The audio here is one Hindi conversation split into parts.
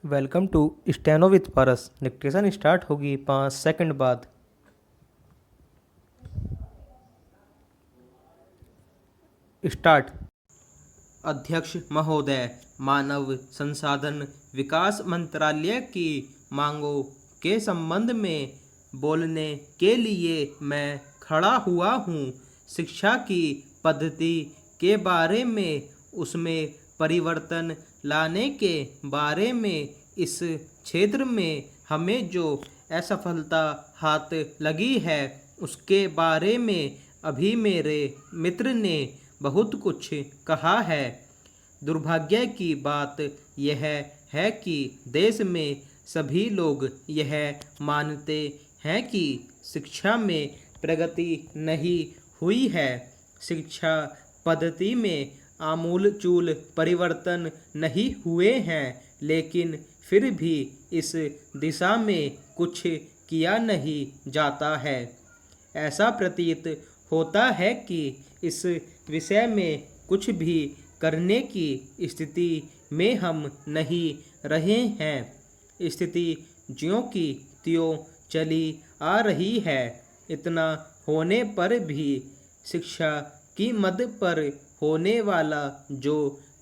Welcome to steno with Paras. Dictation start होगी 5 सेकंड बाद। स्टार्ट। अध्यक्ष महोदय, मानव संसाधन विकास मंत्रालय की मांगों के संबंध में बोलने के लिए मैं खड़ा हुआ हूँ। शिक्षा की पद्धति के बारे में, उसमें परिवर्तन लाने के बारे में, इस क्षेत्र में हमें जो असफलता हाथ लगी है उसके बारे में अभी मेरे मित्र ने बहुत कुछ कहा है। दुर्भाग्य की बात यह है कि देश में सभी लोग यह मानते हैं कि शिक्षा में प्रगति नहीं हुई है। शिक्षा पद्धति में आमूलचूल परिवर्तन नहीं हुए हैं, लेकिन फिर भी इस दिशा में कुछ किया नहीं जाता है। ऐसा प्रतीत होता है कि इस विषय में कुछ भी करने की स्थिति में हम नहीं रहे हैं। स्थिति ज्यों की त्यों चली आ रही है। इतना होने पर भी शिक्षा की मद पर होने वाला जो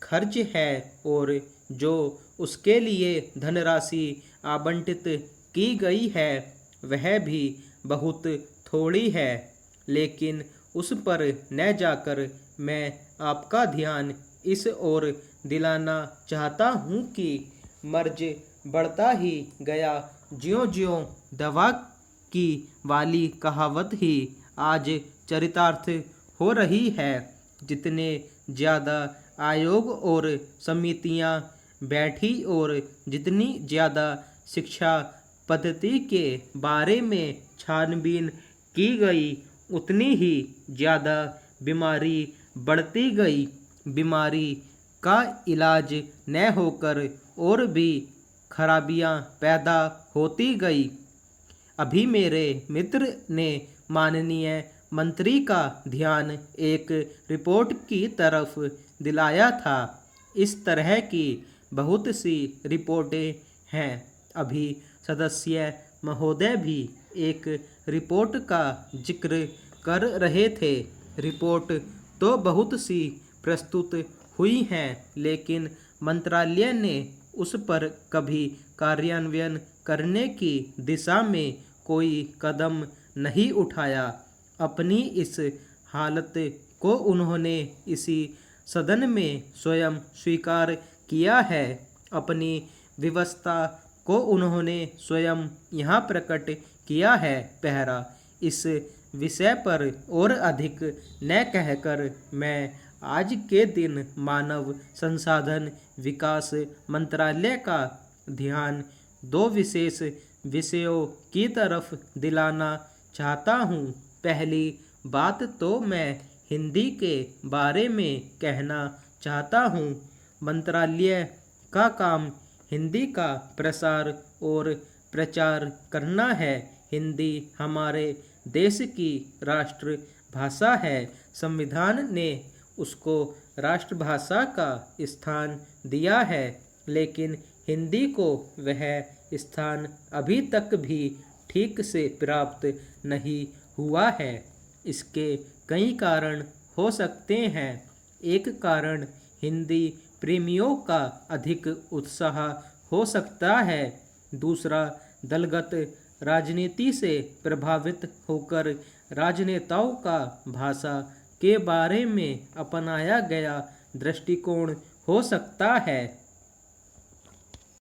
खर्च है और जो उसके लिए धनराशि आवंटित की गई है वह भी बहुत थोड़ी है। लेकिन उस पर न जाकर मैं आपका ध्यान इस ओर दिलाना चाहता हूँ कि मर्ज बढ़ता ही गया ज्यों-ज्यों दवा की वाली कहावत ही आज चरितार्थ हो रही है। जितने ज़्यादा आयोग और समितियाँ बैठी और जितनी ज़्यादा शिक्षा पद्धति के बारे में छानबीन की गई, उतनी ही ज़्यादा बीमारी बढ़ती गई। बीमारी का इलाज न होकर और भी खराबियां पैदा होती गई। अभी मेरे मित्र ने माननीय मंत्री का ध्यान एक रिपोर्ट की तरफ दिलाया था। इस तरह की बहुत सी रिपोर्टें हैं। अभी सदस्य महोदय भी एक रिपोर्ट का जिक्र कर रहे थे। रिपोर्ट तो बहुत सी प्रस्तुत हुई हैं, लेकिन मंत्रालय ने उस पर कभी कार्यान्वयन करने की दिशा में कोई कदम नहीं उठाया। अपनी इस हालत को उन्होंने इसी सदन में स्वयं स्वीकार किया है। अपनी विवशता को उन्होंने स्वयं यहाँ प्रकट किया है। पहरा इस विषय पर और अधिक न कहकर मैं आज के दिन मानव संसाधन विकास मंत्रालय का ध्यान दो विशेष विषयों की तरफ दिलाना चाहता हूँ। पहली बात तो मैं हिंदी के बारे में कहना चाहता हूँ। मंत्रालय का काम हिंदी का प्रसार और प्रचार करना है। हिंदी हमारे देश की राष्ट्र भाषा है। संविधान ने उसको राष्ट्रभाषा का स्थान दिया है, लेकिन हिंदी को वह स्थान अभी तक भी ठीक से प्राप्त नहीं हुआ है। इसके कई कारण हो सकते हैं। एक कारण हिंदी प्रेमियों का अधिक उत्साह हो सकता है। दूसरा, दलगत राजनीति से प्रभावित होकर राजनेताओं का भाषा के बारे में अपनाया गया दृष्टिकोण हो सकता है।